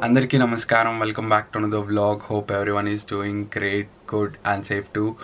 Andarki namaskaram, welcome back to another vlog. Hope everyone is doing great, good and safe too.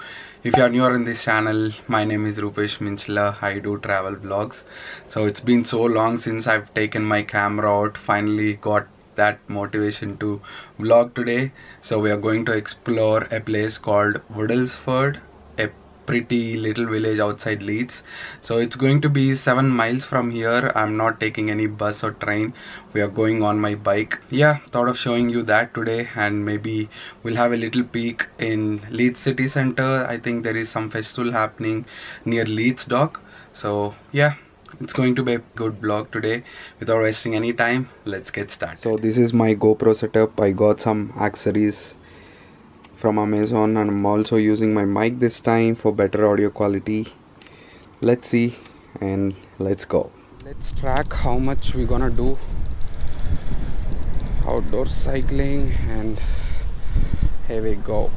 If you are newer in this channel, my name is Rupesh Minchla. I do travel vlogs. So it's been so long since I've taken my camera out, finally got that motivation to vlog today. So we are going to explore a place called Woodlesford, a pretty little village outside Leeds. So it's going to be 7 miles from here. I'm not taking any bus or train. We are going on my bike. Yeah, thought of showing you that today, and maybe we'll have a little peek in Leeds city center. I think there is some festival happening near Leeds dock. So yeah, it's going to be a good vlog today. Without wasting any time, let's get started. So this is my GoPro setup. I got some accessories from Amazon, and I'm also using my mic this time for better audio quality. Let's see and let's go. Let's track how much we're gonna do outdoor cycling, and here we go.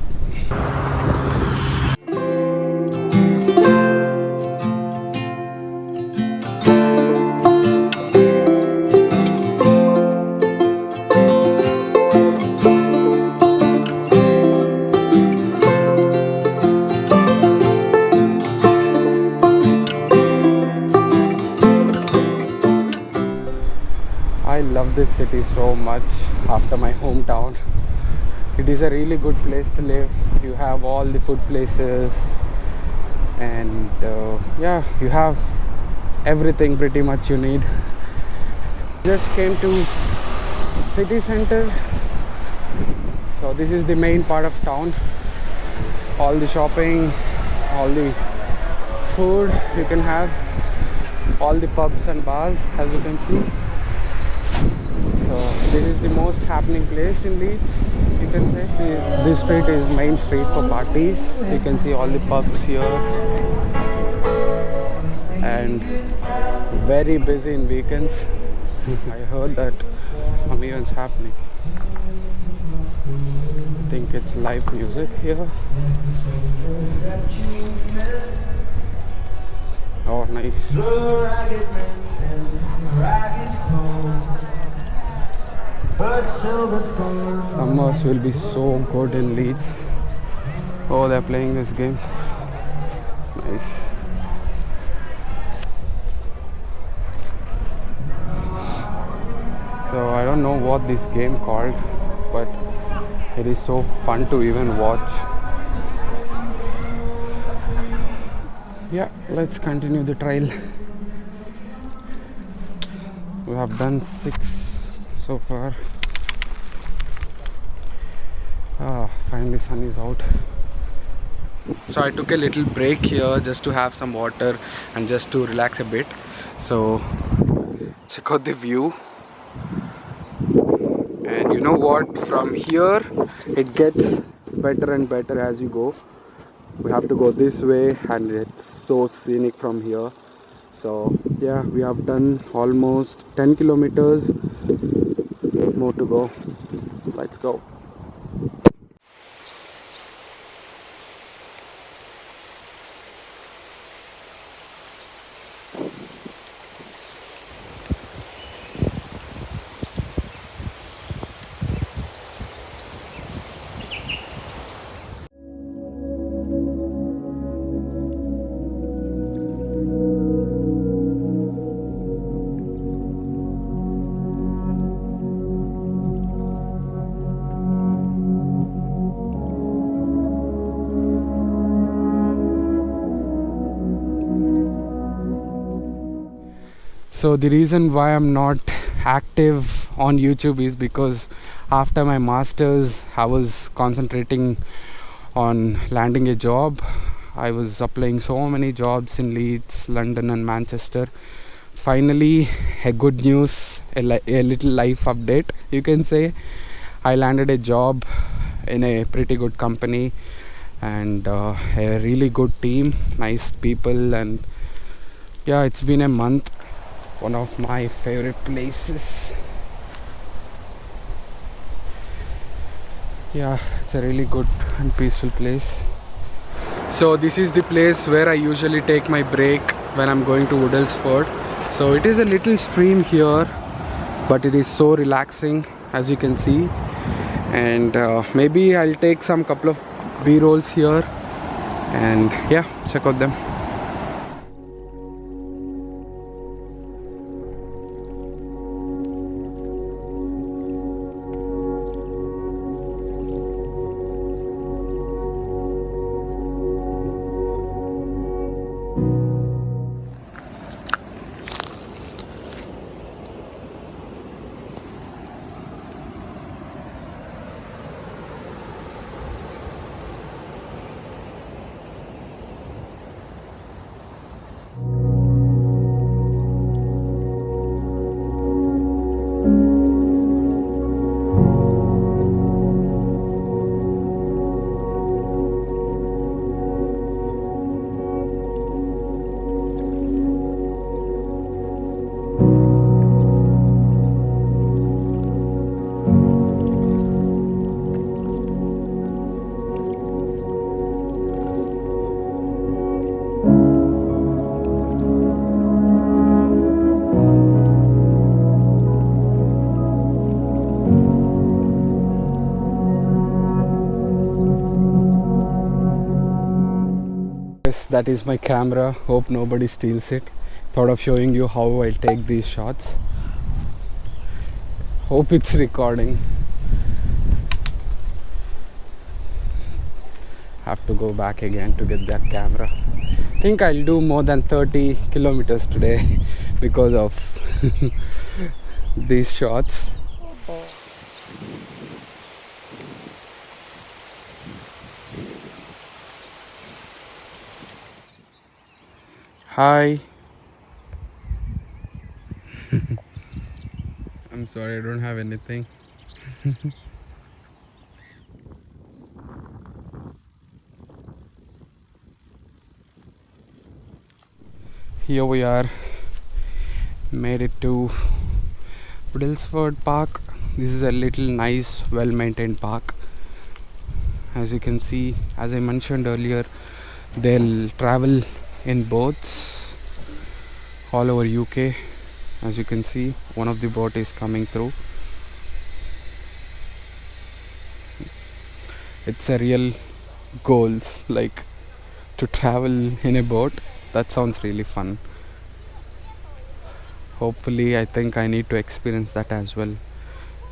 I love this city so much after my hometown. It is a really good place to live. You have all the food places, and yeah, you have everything pretty much you need. Just came to city center. So this is the main part of town. All the shopping, all the food you can have, all the pubs and bars, as you can see. So this is the most happening place in Leeds, you can say. This street is main street for parties. You can see all the pubs here, and very busy in weekends. I heard that some events happening. I think it's live music here. Oh, nice. Summers will be so good in Leeds. Oh, they're playing this game. Nice. So I don't know what this game called, but it is so fun to even watch. Yeah, let's continue the trail. We have done 6 so far. Finally sun is out. So I took a little break here just to have some water and just to relax a bit. So check out the view. And you know what, from here it gets better and better as you go. We have to go this way, and it's so scenic from here. So yeah, we have done almost 10 kilometers. More to go. Let's go. So the reason why I'm not active on YouTube is because after my masters I was concentrating on landing a job. I was applying so many jobs in Leeds, London and Manchester. Finally, a good news, a little life update, you can say. I landed a job in a pretty good company, and a really good team, nice people, and yeah, it's been a month. One of my favorite places. Yeah, it's a really good and peaceful place. So this is the place where I usually take my break when I'm going to Woodlesford. So it is a little stream here, but it is so relaxing, as you can see, and maybe I'll take some couple of b-rolls here, and yeah, check out them. Yes, that is my camera. Hope nobody steals it. Thought of showing you how I'll take these shots. Hope it's recording. Have to go back again to get that camera. Think I'll do more than 30 kilometers today because of these shots. Hi. I'm sorry, I don't have anything. Here we are, made it to Woodlesford Park. This is a little nice, well-maintained park. As you can see, as I mentioned earlier, they'll travel in boats all over UK. As you can see, one of the boat is coming through. It's a real goals, like to travel in a boat. That sounds really fun. Hopefully, I think I need to experience that as well.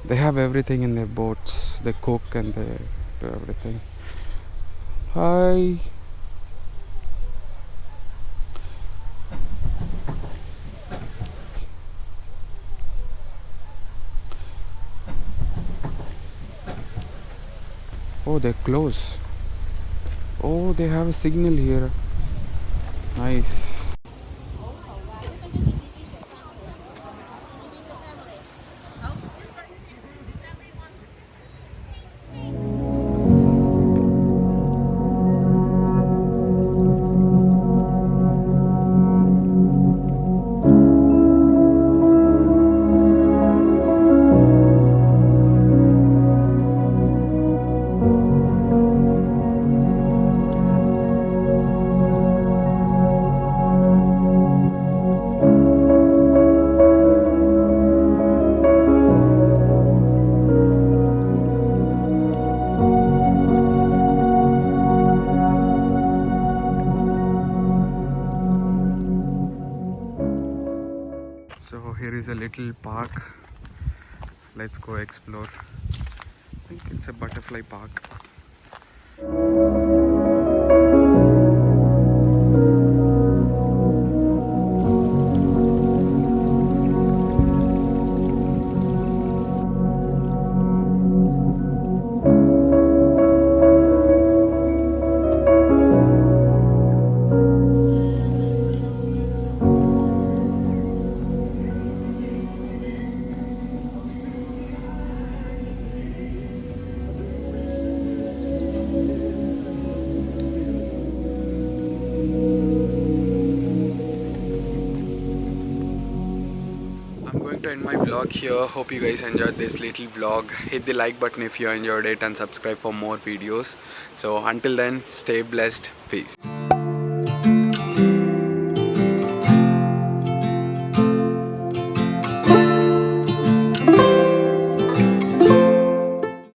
They have everything in their boats. They cook and they do everything. Hi. Oh, they're close. Oh, they have a signal here. Nice. So here is a little park. Let's go explore. I think it's a butterfly park. To end my vlog here. Hope you guys enjoyed this little vlog. Hit the like button if you enjoyed it and subscribe for more videos. So until then, stay blessed. Peace.